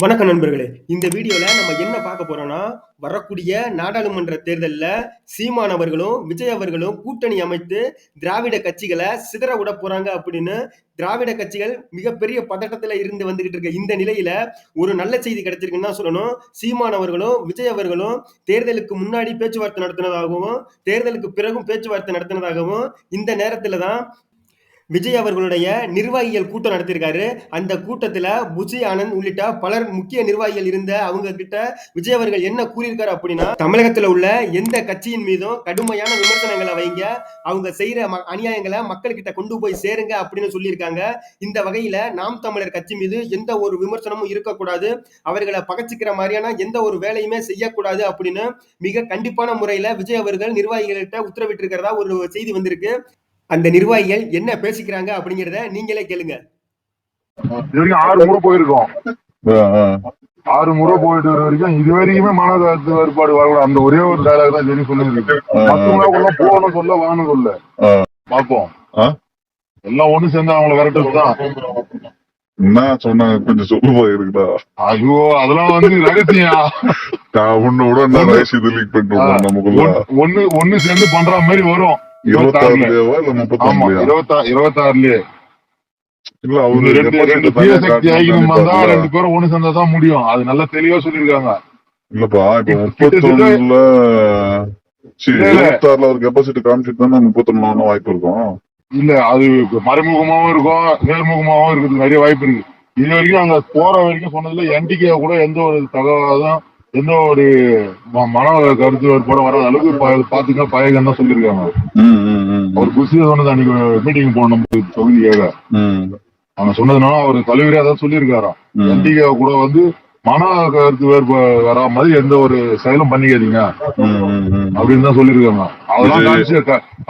வணக்கம் நண்பர்களே. இந்த வீடியோல நம்ம என்ன பார்க்க போறோம்னா, வரக்கூடிய நாடாளுமன்ற தேர்தல்ல சீமான் அவர்களும், விஜய் அவர்களும் கூட்டணி அமைத்து திராவிட கட்சிகள சிதற விடப் போறாங்க அப்படின்னு திராவிட கட்சிகள் மிகப்பெரிய பதட்டத்துல இருந்து வந்துகிட்டு இருக்க இந்த நிலையில ஒரு நல்ல செய்தி கிடைச்சிருக்குன்னு தான் சொல்லணும். சீமான் அவர்களும், விஜய் அவர்களும் தேர்தலுக்கு முன்னாடி பேச்சுவார்த்தை நடத்தினதாகவும், தேர்தலுக்கு பிறகும் பேச்சுவார்த்தை நடத்தினதாகவும் இந்த நேரத்துல தான் விஜய் அவர்களுடைய நிர்வாகிகள் கூட்டம் நடத்தியிருக்காரு. அந்த கூட்டத்துல புஜி ஆனந்த் உள்ளிட்ட பலர் முக்கிய நிர்வாகிகள் இருந்த அவங்க கிட்ட விஜய் அவர்கள் என்ன கூறியிருக்காரு அப்படின்னா, தமிழகத்துல உள்ள எந்த கட்சியின் மீதும் கடுமையான விமர்சனங்களை வைங்க, அவங்க செய்யற அநியாயங்களை மக்கள்கிட்ட கொண்டு போய் சேருங்க அப்படின்னு சொல்லியிருக்காங்க. இந்த வகையில நாம் தமிழர் கட்சி மீது எந்த ஒரு விமர்சனமும் இருக்கக்கூடாது, அவர்களை பகச்சிக்கிற மாதிரியான எந்த ஒரு வேலையுமே செய்யக்கூடாது அப்படின்னு மிக கண்டிப்பான முறையில விஜய் அவர்கள் நிர்வாகிகள்கிட்ட உத்தரவிட்டிருக்கிறதா ஒரு செய்தி வந்திருக்கு. அந்த நிர்வாகிகள் என்ன பேசிக்கிறாங்க அப்படிங்கறத நீங்களே கேளுங்க. இது வரைக்கும் 6 முறை போயிருக்கோம். 6 முறை போயிட்டு வர வரைக்கும் இது வரைக்குமே மாணவ வேறுபாடு வரக்கூடாது. அந்த ஒரே ஒரு டயலாக் தான் சரி சொல்லிருக்கு. மற்றவங்க போகணும் சொல்ல வாங்கணும் சொல்ல பார்ப்போம். எல்லாம் ஒண்ணு சேர்ந்து அவங்களை விரட்டுறதுதான். என்ன சொன்னாங்க கொஞ்சம் சொல்லுவா இருக்குடா. ஐயோ அதெல்லாம் ரகசியம். ஒண்ணு சேர்ந்து பண்ற மாதிரி வரும். 26லயே இல்ல அவரு 2 பேரும் ஒண்ணு சேர்ந்தாதான் முடியும். அது நல்லா தெளிவா சொல்லிருக்காங்க. இல்லப்பா இப்ப 31ல 26ல ஒரு கெப்பாசிட்டி காமிச்சிட்டு தானே 31 வாய்ப்பு இருக்கும். இல்ல அது மறைமுகமாவும் இருக்கும், நேர்முகமாவும் இருக்குது. நிறைய வாய்ப்பு இருக்கு. இது வரைக்கும் அங்க போற வரைக்கும் சொன்னதுல என்டிகே கூட எந்த ஒரு தகவலும் எந்த ஒரு மன கருத்து வேறுபாடு வராத அளவுக்கு பாத்துக்க பயகன்னு தான் சொல்லிருக்காங்க. அவர் குசியா சொன்னது அன்னைக்கு மீட்டிங் போன தொகுதிக்காக அவங்க சொன்னதுனால அவர் தலைவரே அதான் சொல்லியிருக்காராம். என்டிகே கூட மன கருத்து வேறுபாடு வரா மாதிரி எந்த ஒரு செயலும் பண்ணிக்காதீங்க அப்படின்னு தான் சொல்லிருக்காங்க. அதெல்லாம் கணிச்சு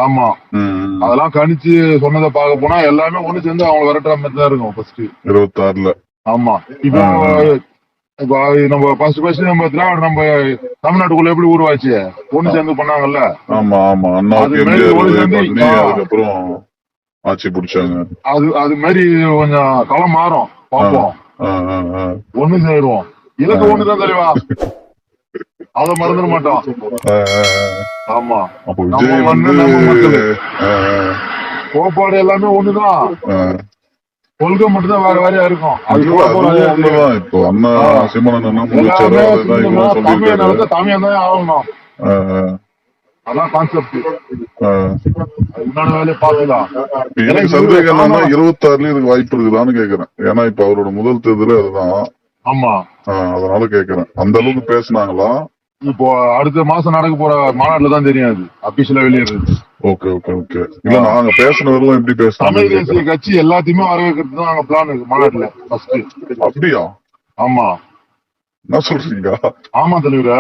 ஆமா அதெல்லாம் கணிச்சு சொன்னதை பார்க்க போனா எல்லாமே ஒண்ணு சேர்ந்து அவங்க விரட்டுற மாதிரி தான் இருக்கும். ஃபர்ஸ்ட் 26ல ஆமா இப்போ நம்ம ஃபர்ஸ்ட் நம்ம திராவிட நம்ம தமிழ்நாட்டுக்குள்ள எப்படி உருவாச்சு ஒண்ணு சேர்ந்து பண்ணாங்கல்ல. ஆமா ஆமா அதுக்கப்புறம் ஆட்சி பிடிச்சாங்க. அது மாதிரி கொஞ்சம் களம் மாறும் பார்ப்போம். ஒண்ணு சேருவோம். இலக்கு ஒண்ணுதான் தெளிவா அத மறந்துட மாட்டோம். ஆமா கோப்பாடு எல்லாமே ஒண்ணுதான். கொள்கை மட்டும் தான் வேற வேறையா இருக்கும். இப்போ அண்ணா தமிழ் தான் ஆகணும். அதான் கான்செப்ட். வேலையை பாத்துக்கலாம். எனக்கு சந்தேகம் என்னன்னா 26ல இதுக்கு வாய்ப்பு இருக்குதான்னு கேக்குறேன். ஏன்னா இப்ப அவரோட முதல் தேர்தலே அதுதான். ஆமா அதனால கேக்குறேன். அந்த அளவுக்கு பேசினாங்களா? இப்போ அடுத்த மாசம் நடக்க போற மாநாட்டுல தான் தெரியாது அபிஷியலா வெளியேறது. Okay okay okay. இல்ல நாங்க பேசுனதெல்லாம் எப்படி பேசுறோம்? தமிழ் தேசிய கட்சி எல்லாத்தையுமே வரவேற்கிறது தான் நாங்க பிளான் இருக்கு மாநாட்டுல. அப்படியா? ஆமா. என்ன சொல்றீங்க? ஆமா தலைவரா.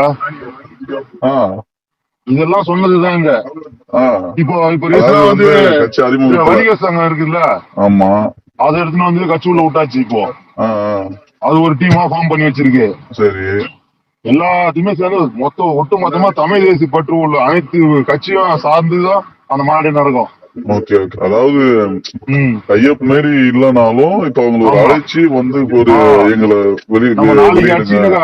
இதெல்லாம் சொன்னதுதான் இங்க. இப்போ வணிக சங்கம் இருக்குல்ல. ஆமா அதை எடுத்துன்னு கட்சி உள்ள விட்டாச்சு. இப்போ அது ஒரு டீமா ஃபார்ம் பண்ணி வச்சிருக்கு. சரி எல்லாத்தையுமே சேர்ந்து ஒட்டு மொத்தமா தமிழ் தேசிய பற்று உள்ள அனைத்து கட்சியும் சார்ந்துதான் அந்த மாநாடு நடக்கும். Okay okay. அதாவது கையப் மாரி இல்லனாலும் இப்ப அவங்களுக்கு அழைச்சி ஒரு எங்களை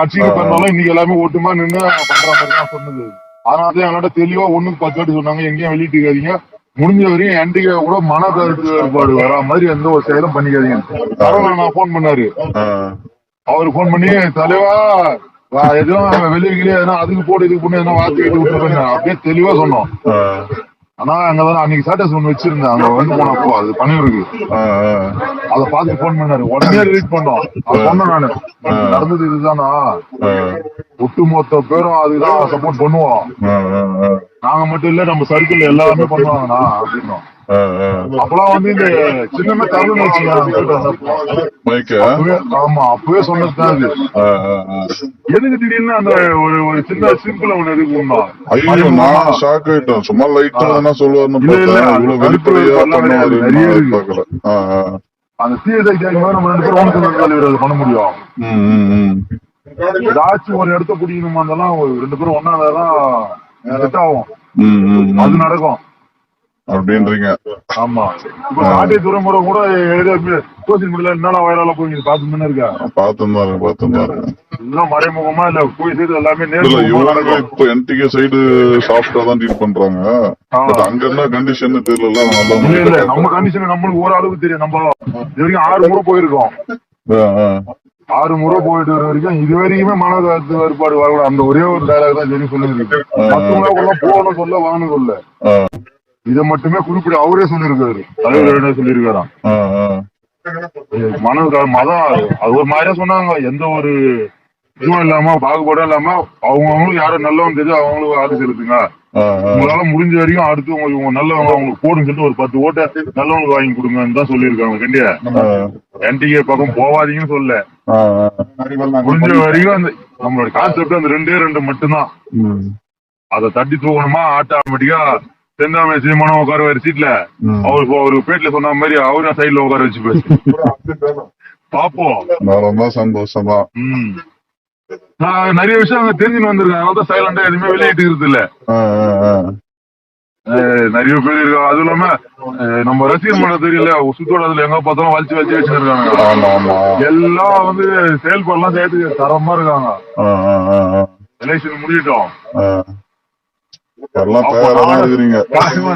அட்சிக்கு பண்ணாலும் இன்னைக்கு எல்லாமே ஒட்டுமா நின்று பண்ற மாதிரி தான் சொன்னது. அதனாலதான் என்கிட்ட தெளிவா 1க்கு 10 வாட்டி சொன்னாங்க எங்கேயும் வெளியிட்டு இருக்காதீங்க, முடிஞ்ச வரையும் என்டிகே கூட மன கருத்து வேறுபாடு வரா மாதிரி எந்த ஒரு செயலும் பண்ணிக்காதீங்க. நான் போன் பண்ணாரு. அவரு போன் பண்ணி தலைவா எதுவும் வெளியே அதுக்கு போட்டு இதுக்கு போட்டு எதனா வார்த்தை விட்டு அப்படியே தெளிவா சொன்னோம். ஆனா அங்கதான் அன்னைக்கு ஸ்டேட்டஸ் ஒண்ணு வச்சிருந்தேன். அங்க போனப்போ அது பண்ணிருக்கு. அத பாத்து போன் பண்ணாரு. உடனே ரிலீட் பண்ணோம். அது சொன்னேன் நானு நடந்தது இதுதானா, ஒட்டுமொத்த பேரும் அதுதான் சப்போர்ட் பண்ணுவோம். நாங்க மட்டும் இல்ல நம்ம சர்க்கிள் எல்லாருமே பண்ணுவாங்கண்ணா அப்படின்னோம். அப்பெல்லாம் இந்த சின்னமே தரணும்னு வச்சுக்கோங்க. ஆமா அப்பவே சொன்னதுதான் அது. எதுக்கு திடீர்னு அந்த ஒரு சின்ன சிம்பிள் ஒண்ணு இருக்குமா? சும்மா லைட்டா சொல்லுவாரு வெளிப்படையா அந்த சிஎஸ்ஐ நம்ம 2 பேரும் ஒன்று பண்ண முடியும். ஏதாச்சும் ஒரு இடத்த பிடிக்கணுமா இருந்தாலும் 2 பேரும் ஒன்னா தான் செட் ஆகும். அது நடக்கும். அப்படின்றீங்க. ஆமா, இப்ப நாட்டை துறைமுறை கூட சோசியல் மீடியால என்னென்ன வைரலா போய் பார்த்துன்னு இருக்கா. பாத்துருந்தாரு எல்லாம் மறைமுகமா இல்ல போய் செய்து எல்லாமே இல்ல. நேர்ல இவங்க இப்ப என்டிகே சைடு சாஃப்டா தான் டீல் பண்றாங்க. பட் அங்க என்ன கண்டிஷன் தெரியல. இல்ல நம்ம கண்டிஷன் நம்மளுக்கு ஓரளவுக்கு தெரியும். நம்ம இது வரைக்கும் 6 முறை போயிருக்கோம். 6 முறை போயிட்டு வர வரைக்கும் இது வரைக்குமே மன கருத்து வேறுபாடு வரக்கூடாது. அந்த ஒரே ஒரு டைலாக் தான் சரி சொல்லிருக்கு. மற்றவங்க போகணும் சொல்ல வாங்கணும் சொல்ல இதை மட்டுமே குறிப்பிட அவரே சொல்லியிருக்காரு. தலைவர் சொல்லியிருக்காராம். மதம் அது ஒரு மாதிரியா சொன்னாங்க. எந்த ஒரு இதுவும் இல்லாம பாகுபாடும் இல்லாம அவங்கவுங்களுக்கு யாரும் நல்லவங்க தெரியும் அவங்களுக்கு ஆறு செலுத்துங்க. உங்களால முடிஞ்ச வரைக்கும் அடுத்து உங்களுக்கு நல்லவங்க அவங்களுக்கு போடுன்னு சொல்லிட்டு ஒரு 10 ஓட்டை நல்லவங்களுக்கு வாங்கி கொடுங்கன்னு தான் சொல்லியிருக்காங்க. கண்டியா என்டிகே பக்கம் போவாதீங்கன்னு சொல்ல. முடிஞ்ச வரைக்கும் அந்த நம்மளோட கான்செப்ட் அந்த 2 மட்டும்தான். அதை தட்டி தூக்கணுமா ஆட்டோமேட்டிக்கா தென்னாமே சீமானம் உட்கார வர சீட்ல அவருக்கு ஒரு பேட்ல சொன்ன மாதிரி அவரும் சைட்ல உட்கார வச்சு பேசு பாப்போம். சந்தோஷம் தான். நான் நிறைய விஷயம் அங்க தெரிஞ்சுன்னு வந்திருக்கேன். அதான் சைலண்டா எதுவுமே வெளியிட்டு இல்ல. நிறைய பேர் இருக்காங்க. அதுவும் இல்லாம நம்ம ரசிகர் மன்றம் தெரியல சுத்தோட்டத்துல எங்க பார்த்தாலும் வலிச்சு வச்சிருக்காங்க. எல்லாம் வந்து செயல்பாடுலாம் சேர்த்து தரமா இருக்காங்க. எலெக்ஷன் முடியட்டும்.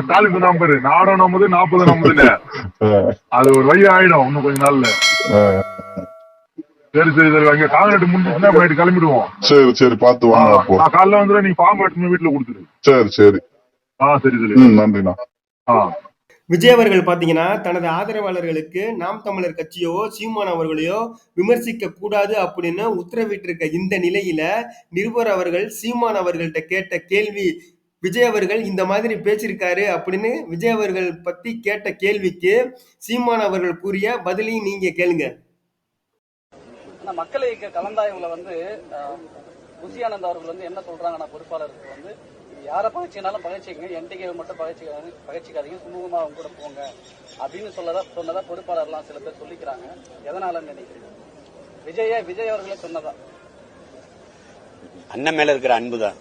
ஸ்டாலின் நம்பரு நாடும் நம்பது 40 நம்பதுன்னு அது ஒரு வழி ஆயிடும் இன்னும் கொஞ்ச நாள்ல. சரி அங்க காங்கிரட் முடிஞ்சுச்சுன்னா போயிட்டு கிளம்பிடுவோம். சரி பார்த்து வாங்க. நான் காலைல வந்து நீ ஃபார்ம் எடுத்து வீட்டுல கொடுத்துரு. சரி சரி நன்றிண்ணா. விஜய் அவர்கள் பாத்தீங்கன்னா தனது ஆதரவாளர்களுக்கு நாம் தமிழர் கட்சியோ சீமான் அவர்களையோ விமர்சிக்க கூடாது அப்படின்னு உத்தரவிட்டிருக்க இந்த நிலையில நிருபர் அவர்கள் சீமான் அவர்கள்ட்ட கேட்ட கேள்வி, விஜய் அவர்கள் இந்த மாதிரி பேசியிருக்காரு அப்படின்னு விஜய் அவர்கள் பத்தி கேட்ட கேள்விக்கு சீமான் அவர்கள் கூறிய பதிலையும் நீங்க கேளுங்க. மக்கள் இயக்க கலந்தாய்வுல வந்து புசியானந்த் அவர்கள் வந்து என்ன சொல்றாங்கன்னா, பொறுப்பாளருக்கு வந்து யாரை பகைச்சினாலும் பகைச்சிங்க, என்டிகே மட்டும் பகைச்சிக்காதீங்க, சுமூகமா அவங்க கூட போங்க அப்படின்னு சொன்னதா பொறுப்பாளர்லாம் சில பேர் சொல்லிக்கிறாங்க. எதனாலன்னு நினைக்கிறீங்க? விஜய் அவர்களே சொன்னதா? அண்ணன் மேல இருக்கிற அன்புதான்.